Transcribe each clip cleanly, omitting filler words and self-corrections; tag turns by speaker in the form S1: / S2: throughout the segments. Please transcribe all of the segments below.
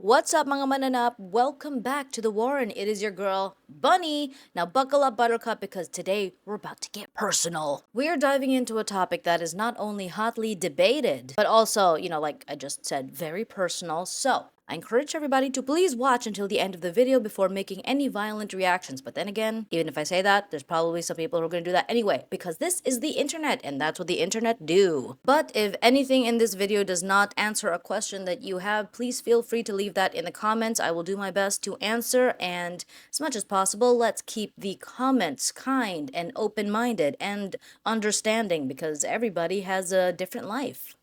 S1: What's up mga mananap? Welcome back to the Warren. It is your girl, Bunny. Now buckle up Buttercup because today we're about to get personal. We're diving into a topic that is not only hotly debated, but also, like I just said, very personal. So, I encourage everybody to please watch until the end of the video before making any violent reactions. But then again, even if I say that, there's probably some people who are going to do that anyway, because this is the internet and that's what the internet do. But if anything in this video does not answer a question that you have, please feel free to leave that in the comments. I will do my best to answer, and as much as possible, let's keep the comments kind and open-minded and understanding because everybody has a different life.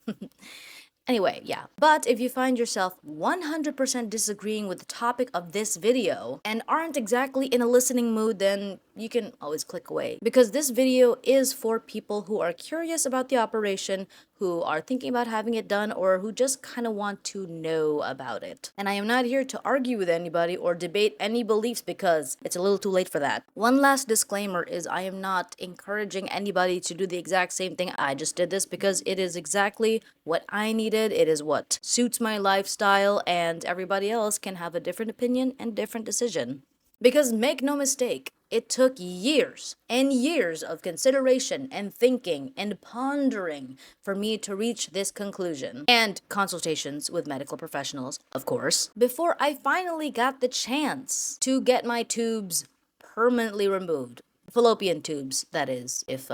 S1: Anyway, yeah. But if you find yourself 100% disagreeing with the topic of this video and aren't exactly in a listening mood, then you can always click away. Because this video is for people who are curious about the operation, who are thinking about having it done, or who just kind of want to know about it. And I am not here to argue with anybody or debate any beliefs because it's a little too late for that. One last disclaimer is I am not encouraging anybody to do the exact same thing. I just did this because it is exactly what I needed. It is what suits my lifestyle, and everybody else can have a different opinion and different decision. Because make no mistake, it took years and years of consideration and thinking and pondering for me to reach this conclusion, and consultations with medical professionals, of course, before I finally got the chance to get my tubes permanently removed. Fallopian tubes, that is, if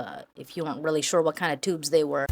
S1: you weren't really sure what kind of tubes they were.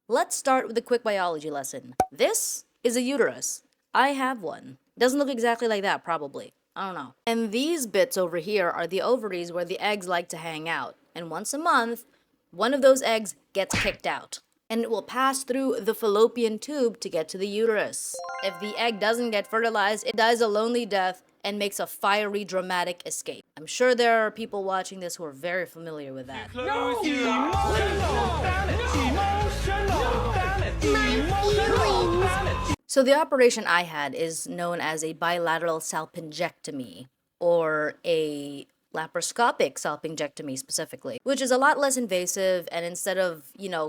S1: Let's start with a quick biology lesson. This is a uterus. I have one. Doesn't look exactly like that, probably. I don't know. And these bits over here are the ovaries where the eggs like to hang out. And once a month, one of those eggs gets kicked out. And it will pass through the fallopian tube to get to the uterus. If the egg doesn't get fertilized, it dies a lonely death and makes a fiery, dramatic escape. I'm sure there are people watching this who are very familiar with that. So the operation I had is known as a bilateral salpingectomy, or a laparoscopic salpingectomy specifically, which is a lot less invasive, and instead of,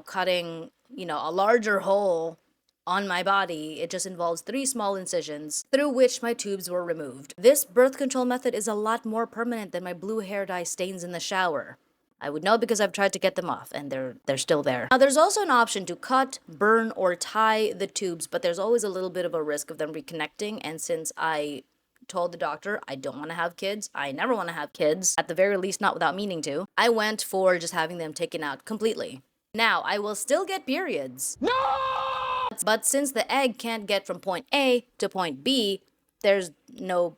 S1: cutting, a larger hole on my body, it just involves 3 small incisions through which my tubes were removed. This birth control method is a lot more permanent than my blue hair dye stains in the shower. I would know because I've tried to get them off, and they're still there. Now, there's also an option to cut, burn, or tie the tubes, but there's always a little bit of a risk of them reconnecting, and since I told the doctor I don't want to have kids, I never want to have kids, at the very least not without meaning to, I went for just having them taken out completely. Now, I will still get periods. No! But since the egg can't get from point A to point B, there's no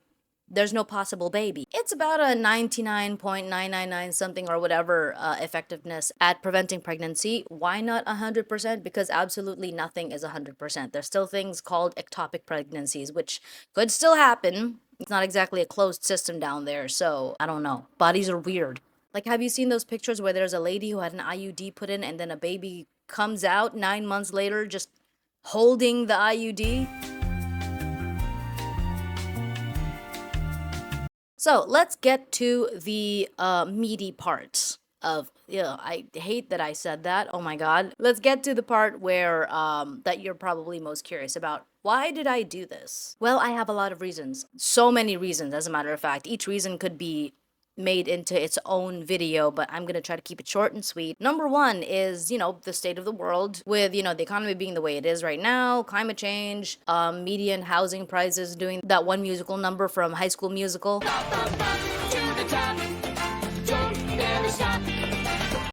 S1: possible baby. It's about a 99.999 something or whatever effectiveness at preventing pregnancy. Why not 100%? Because absolutely nothing is 100%. There's still things called ectopic pregnancies, which could still happen. It's not exactly a closed system down there, so I don't know. Bodies are weird. Like, have you seen those pictures where there's a lady who had an IUD put in and then a baby comes out 9 months later just holding the IUD? So let's get to the meaty parts of, I hate that I said that. Oh my God. Let's get to the part where, that you're probably most curious about. Why did I do this? Well, I have a lot of reasons. So many reasons, as a matter of fact. Each reason could be made into its own video, but I'm gonna try to keep it short and sweet. Number one is, the state of the world with, the economy being the way it is right now, climate change, median housing prices, doing that one musical number from High School Musical.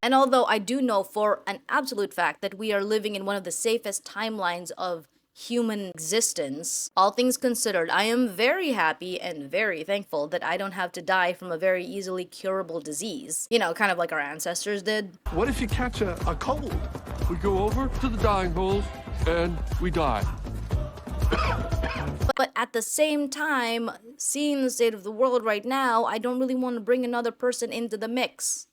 S1: And although I do know for an absolute fact that we are living in one of the safest timelines of human existence, all things considered, I am very happy and very thankful that I don't have to die from a very easily curable disease. Kind of like our ancestors did.
S2: What if you catch a cold? We go over to the dying holes and we die.
S1: But at the same time, seeing the state of the world right now, I don't really want to bring another person into the mix.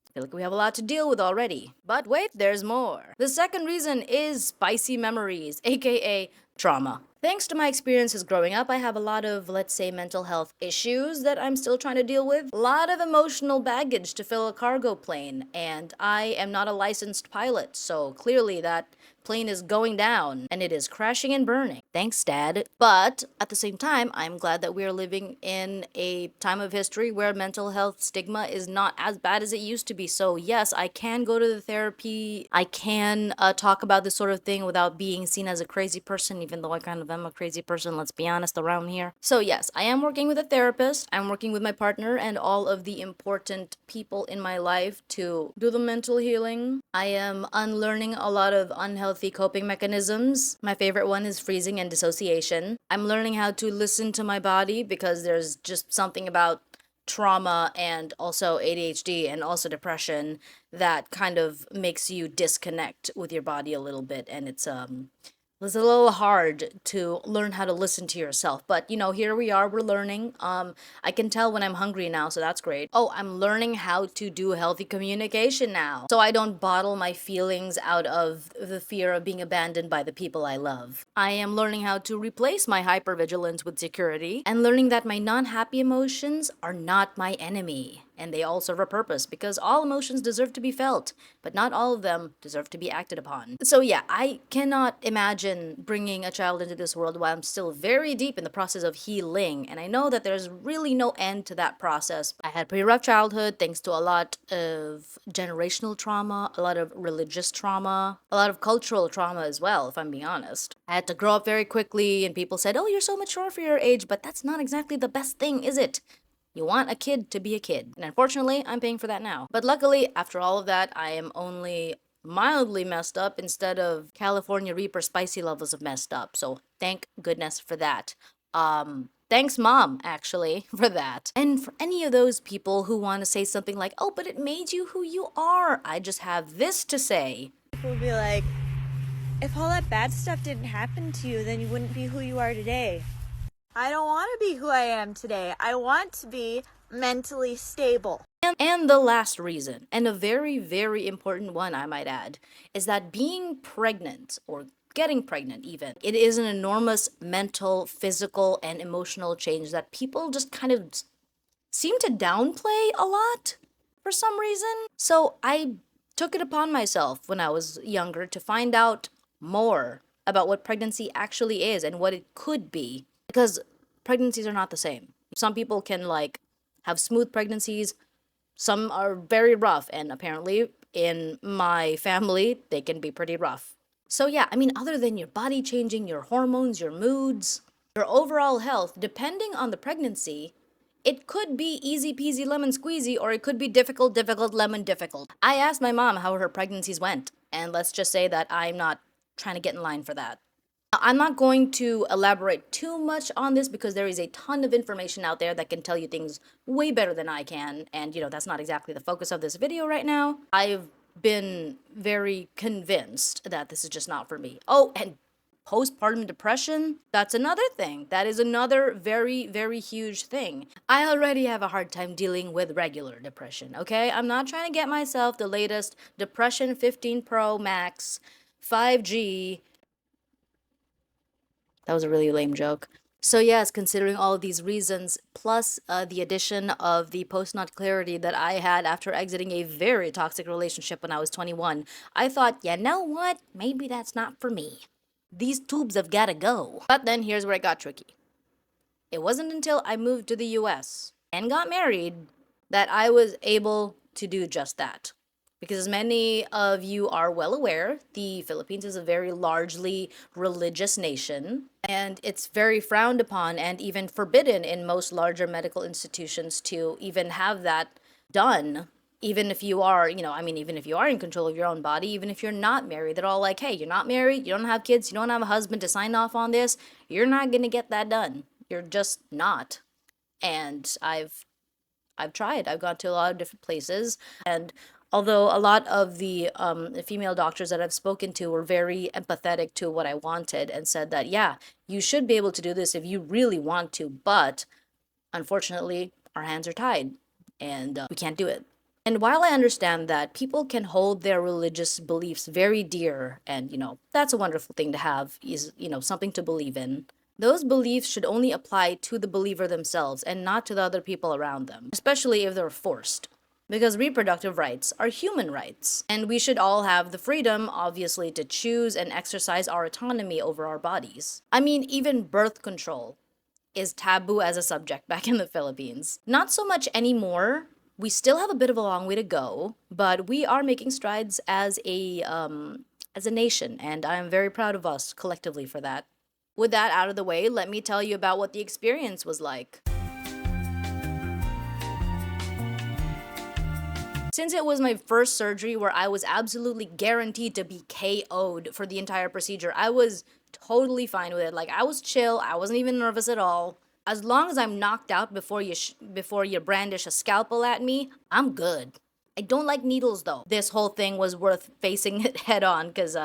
S1: I feel like we have a lot to deal with already. But wait, there's more. The second reason is spicy memories, aka trauma. Thanks to my experiences growing up, I have a lot of, let's say, mental health issues that I'm still trying to deal with. A lot of emotional baggage to fill a cargo plane, and I am not a licensed pilot, so clearly that plane is going down and it is crashing and burning. Thanks, Dad. But at the same time, I'm glad that we are living in a time of history where mental health stigma is not as bad as it used to be. So yes, I can go to the therapy. I can talk about this sort of thing without being seen as a crazy person, even though I kind of am a crazy person, let's be honest, around here. So yes, I am working with a therapist. I'm working with my partner and all of the important people in my life to do the mental healing. I am unlearning a lot of unhealthy coping mechanisms. My favorite one is freezing and dissociation. I'm learning how to listen to my body because there's just something about trauma and also ADHD and also depression that kind of makes you disconnect with your body a little bit, and it's a little hard to learn how to listen to yourself. But here we are, we're learning. I can tell when I'm hungry now, so that's great. Oh, I'm learning how to do healthy communication now, so I don't bottle my feelings out of the fear of being abandoned by the people I love. I am learning how to replace my hypervigilance with security and learning that my non-happy emotions are not my enemy. And they all serve a purpose because all emotions deserve to be felt, but not all of them deserve to be acted upon. So yeah, I cannot imagine bringing a child into this world while I'm still very deep in the process of healing. And I know that there's really no end to that process. I had a pretty rough childhood thanks to a lot of generational trauma, a lot of religious trauma, a lot of cultural trauma as well, if I'm being honest. I had to grow up very quickly and people said, "Oh, you're so mature for your age," but that's not exactly the best thing, is it? You want a kid to be a kid. And unfortunately, I'm paying for that now. But luckily, after all of that, I am only mildly messed up instead of California Reaper spicy levels of messed up. So thank goodness for that. Thanks, Mom, actually, for that. And for any of those people who want to say something like, "Oh, but it made you who you are," I just have this to say.
S3: People will be like, if all that bad stuff didn't happen to you, then you wouldn't be who you are today. I don't want to be who I am today. I want to be mentally stable.
S1: And the last reason, and a very, very important one, I might add, is that being pregnant, or getting pregnant even, it is an enormous mental, physical, and emotional change that people just kind of seem to downplay a lot for some reason. So I took it upon myself when I was younger to find out more about what pregnancy actually is and what it could be. Because pregnancies are not the same. Some people can have smooth pregnancies. Some are very rough. And apparently in my family, they can be pretty rough. So yeah, other than your body changing, your hormones, your moods, your overall health, depending on the pregnancy, it could be easy peasy lemon squeezy, or it could be difficult lemon difficult. I asked my mom how her pregnancies went. And let's just say that I'm not trying to get in line for that. I'm not going to elaborate too much on this because there is a ton of information out there that can tell you things way better than I can. And, that's not exactly the focus of this video right now. I've been very convinced that this is just not for me. Oh, and postpartum depression, that's another thing. That is another very, very huge thing. I already have a hard time dealing with regular depression, okay? I'm not trying to get myself the latest Depression 15 Pro Max 5G. That was a really lame joke. So yes, considering all of these reasons, plus the addition of the post-nut clarity that I had after exiting a very toxic relationship when I was 21, I thought, you know what? Maybe that's not for me. These tubes have gotta go. But then here's where it got tricky. It wasn't until I moved to the US and got married that I was able to do just that. Because as many of you are well aware, the Philippines is a very largely religious nation, and it's very frowned upon and even forbidden in most larger medical institutions to even have that done. Even if you are, even if you are in control of your own body, even if you're not married, they're all like, hey, you're not married, you don't have kids, you don't have a husband to sign off on this, you're not gonna get that done. You're just not. And I've tried. I've gone to a lot of different places, and although a lot of the female doctors that I've spoken to were very empathetic to what I wanted and said that, yeah, you should be able to do this if you really want to, but unfortunately, our hands are tied and we can't do it. And while I understand that people can hold their religious beliefs very dear, and, that's a wonderful thing to have, is, something to believe in, those beliefs should only apply to the believer themselves and not to the other people around them, especially if they're forced. Because reproductive rights are human rights. And we should all have the freedom, obviously, to choose and exercise our autonomy over our bodies. I mean, even birth control is taboo as a subject back in the Philippines. Not so much anymore. We still have a bit of a long way to go, but we are making strides as a nation, and I am very proud of us collectively for that. With that out of the way, let me tell you about what the experience was like. Since it was my first surgery where I was absolutely guaranteed to be KO'd for the entire procedure, I was totally fine with it. Like, I was chill, I wasn't even nervous at all. As long as I'm knocked out before you brandish a scalpel at me, I'm good. I don't like needles though. This whole thing was worth facing it head on because,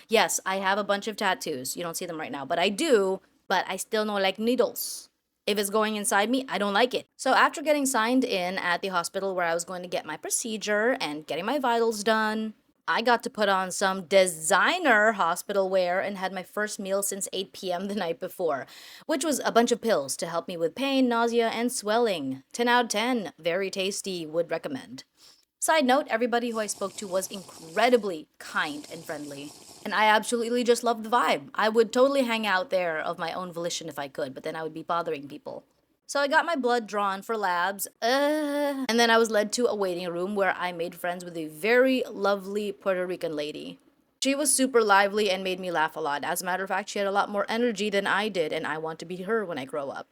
S1: yes, I have a bunch of tattoos. You don't see them right now, but I do. But I still don't like needles. If it's going inside me, I don't like it. So after getting signed in at the hospital where I was going to get my procedure and getting my vitals done, I got to put on some designer hospital wear and had my first meal since 8 p.m. the night before, which was a bunch of pills to help me with pain, nausea, and swelling. 10 out of 10, very tasty, would recommend. Side note, everybody who I spoke to was incredibly kind and friendly. And I absolutely just loved the vibe. I would totally hang out there of my own volition if I could, but then I would be bothering people. So I got my blood drawn for labs, and then I was led to a waiting room where I made friends with a very lovely Puerto Rican lady. She was super lively and made me laugh a lot. As a matter of fact, she had a lot more energy than I did, and I want to be her when I grow up.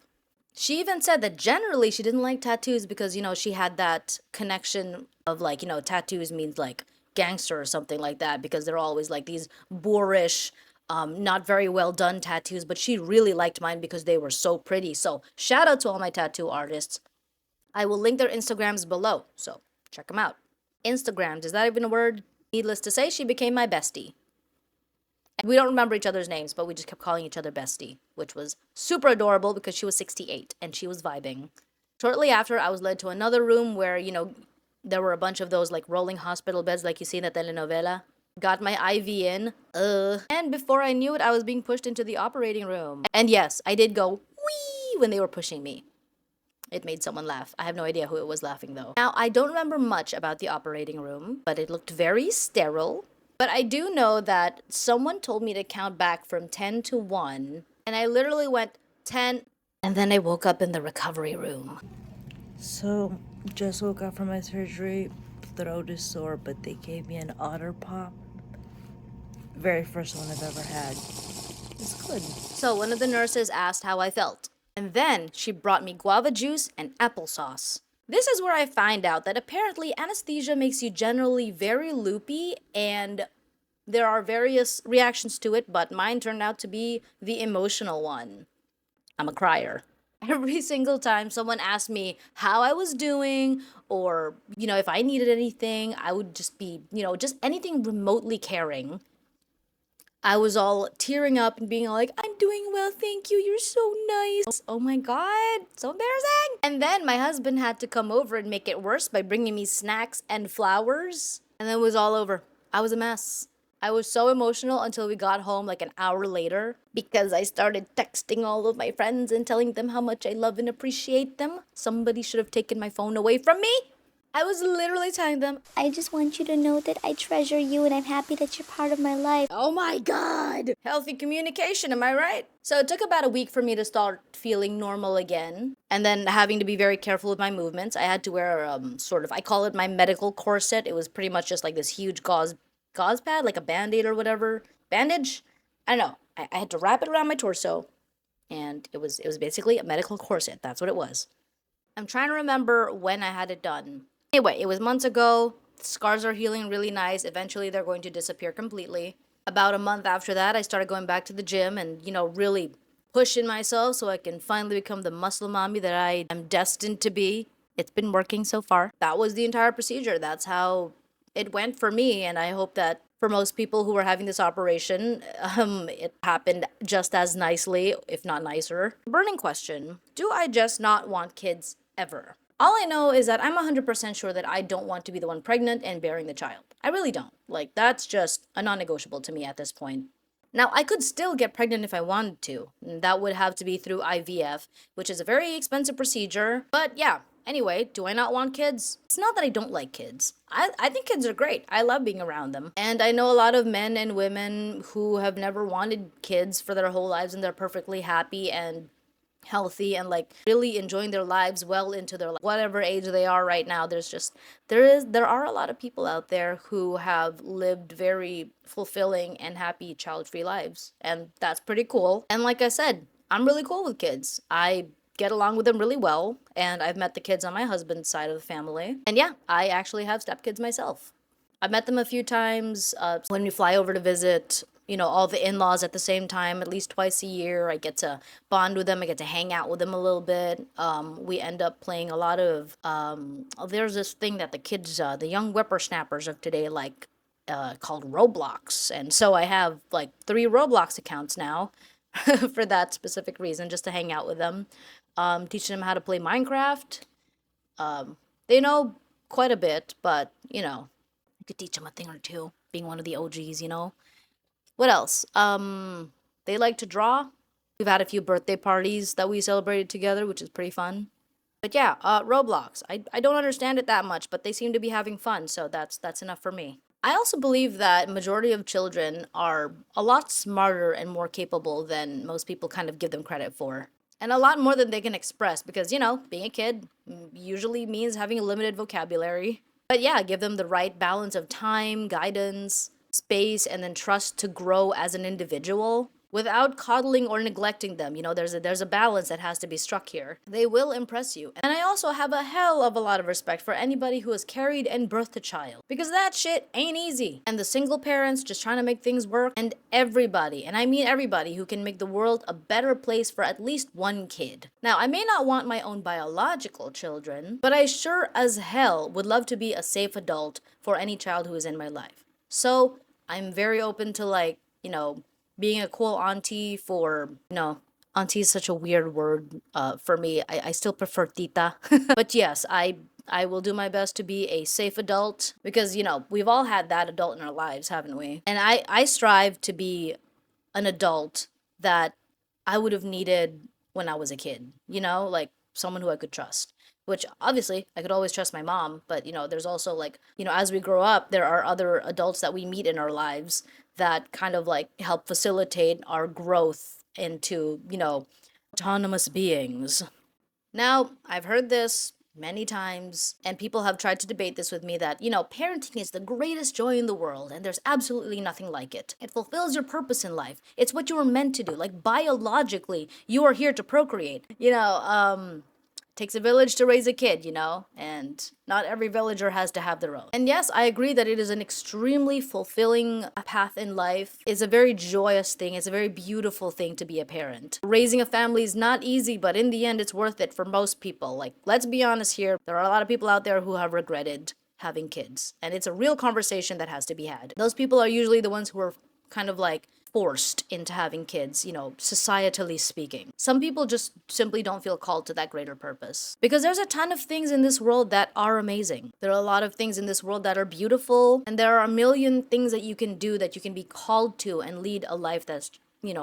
S1: She even said that generally she didn't like tattoos because, she had that connection of like, tattoos means like gangster or something like that because they're always like these boorish, not very well done tattoos, but she really liked mine because they were so pretty. So shout out to all my tattoo artists. I will link their Instagrams below, so check them out. Instagrams, is that even a word? Needless to say, she became my bestie. We don't remember each other's names, but we just kept calling each other bestie, which was super adorable because she was 68 and she was vibing. Shortly after, I was led to another room where, there were a bunch of those like rolling hospital beds like you see in the telenovela. Got my IV in, and before I knew it, I was being pushed into the operating room. And yes, I did go wee when they were pushing me. It made someone laugh. I have no idea who it was laughing though. Now, I don't remember much about the operating room, but it looked very sterile. But I do know that someone told me to count back from 10 to 1, and I literally went 10, and then I woke up in the recovery room.
S4: So, just woke up from my surgery. Throat is sore, but they gave me an otter pop. Very first one I've ever had. It's good.
S1: So one of the nurses asked how I felt, and then she brought me guava juice and applesauce. This is where I find out that apparently anesthesia makes you generally very loopy, and there are various reactions to it, but mine turned out to be the emotional one. I'm a crier. Every single time someone asked me how I was doing or, if I needed anything, I would just be, just anything remotely caring. I was all tearing up and being like, I'm doing well, thank you, you're so nice. Oh my God, so embarrassing. And then my husband had to come over and make it worse by bringing me snacks and flowers. And then it was all over. I was a mess. I was so emotional until we got home like an hour later because I started texting all of my friends and telling them how much I love and appreciate them. Somebody should have taken my phone away from me. I was literally telling them,
S5: I just want you to know that I treasure you and I'm happy that you're part of my life.
S1: oh my God, healthy communication, am I right? So it took about a week for me to start feeling normal again. And then having to be very careful with my movements. I had to wear I call it my medical corset. It was pretty much just like this huge gauze pad, like a Band-Aid or whatever. Bandage? I don't know. I had to wrap it around my torso. And it was basically a medical corset. That's what it was. I'm trying to remember when I had it done. Anyway, it was months ago. The scars are healing really nice. Eventually, they're going to disappear completely. About a month after that, I started going back to the gym and, really pushing myself so I can finally become the muscle mommy that I am destined to be. It's been working so far. That was the entire procedure. That's how it went for me, and I hope that for most people who were having this operation, it happened just as nicely, if not nicer. Burning question, do I just not want kids ever? All I know is that I'm 100% sure that I don't want to be the one pregnant and bearing the child. I really don't. Like, that's just a non-negotiable to me at this point. Now, I could still get pregnant if I wanted to. And that would have to be through IVF, which is a very expensive procedure. But yeah, Anyway, do I not want kids? It's not that I don't like kids. I think kids are great. I love being around them. And I know a lot of men and women who have never wanted kids for their whole lives and they're perfectly happy and healthy and like really enjoying their lives well into their whatever age they are right now. There are a lot of people out there who have lived very fulfilling and happy child-free lives, and that's pretty cool. And like I said, I'm really cool with kids. I get along with them really well, and I've met the kids on my husband's side of the family. And yeah, I actually have stepkids myself. I've met them a few times when we fly over to visit, all the in-laws at the same time, at least twice a year. I get to bond with them. I get to hang out with them a little bit. We end up playing a lot of, there's this thing that the kids, the young whippersnappers of today like called Roblox. And so I have like 3 Roblox accounts now for that specific reason, just to hang out with them. Teaching them how to play Minecraft. They know quite a bit, but, I could teach them a thing or two, being one of the OGs, What else? They like to draw. We've had a few birthday parties that we celebrated together, which is pretty fun. But yeah, Roblox. I don't understand it that much, but they seem to be having fun, so that's enough for me. I also believe that majority of children are a lot smarter and more capable than most people kind of give them credit for. And a lot more than they can express because, being a kid usually means having a limited vocabulary. But yeah, give them the right balance of time, guidance, space, and then trust to grow as an individual without coddling or neglecting them. There's a balance that has to be struck here. They will impress you. And I also have a hell of a lot of respect for anybody who has carried and birthed a child, because that shit ain't easy. And the single parents just trying to make things work, and everybody, and I mean everybody, who can make the world a better place for at least one kid. Now, I may not want my own biological children, but I sure as hell would love to be a safe adult for any child who is in my life. So I'm very open to being a cool auntie for, auntie is such a weird word for me. I still prefer tita. But yes, I will do my best to be a safe adult because, we've all had that adult in our lives, haven't we? And I strive to be an adult that I would have needed when I was a kid, like someone who I could trust. Which obviously I could always trust my mom, but there's also as we grow up, there are other adults that we meet in our lives that kind of help facilitate our growth into, autonomous beings. Now, I've heard this many times, and people have tried to debate this with me that, parenting is the greatest joy in the world, and there's absolutely nothing like it. It fulfills your purpose in life. It's what you were meant to do. Biologically, you are here to procreate. Takes a village to raise a kid, and not every villager has to have their own. And yes, I agree that it is an extremely fulfilling path in life. It's a very joyous thing. It's a very beautiful thing to be a parent. Raising a family is not easy, but in the end, it's worth it for most people. Let's be honest here. There are a lot of people out there who have regretted having kids, and it's a real conversation that has to be had. Those people are usually the ones who are kind of forced into having kids, societally speaking. Some people just simply don't feel called to that greater purpose. Because there's a ton of things in this world that are amazing. There are a lot of things in this world that are beautiful, and there are a million things that you can do, that you can be called to and lead a life that's,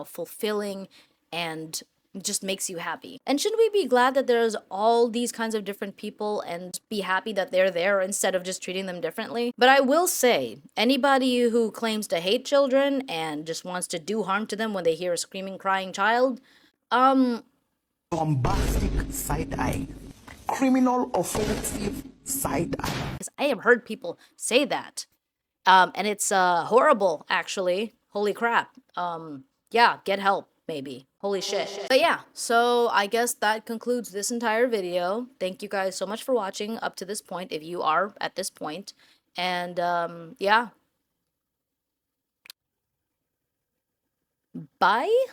S1: fulfilling and just makes you happy. And shouldn't we be glad that there's all these kinds of different people and be happy that they're there instead of just treating them differently? But I will say, anybody who claims to hate children and just wants to do harm to them when they hear a screaming, crying child,
S6: bombastic side eye, criminal offensive side eye.
S1: because I have heard people say that. And it's horrible, actually. Holy crap. Yeah, get help. Maybe. Holy shit. But yeah, so I guess that concludes this entire video. Thank you guys so much for watching up to this point, if you are at this point. And yeah. Bye.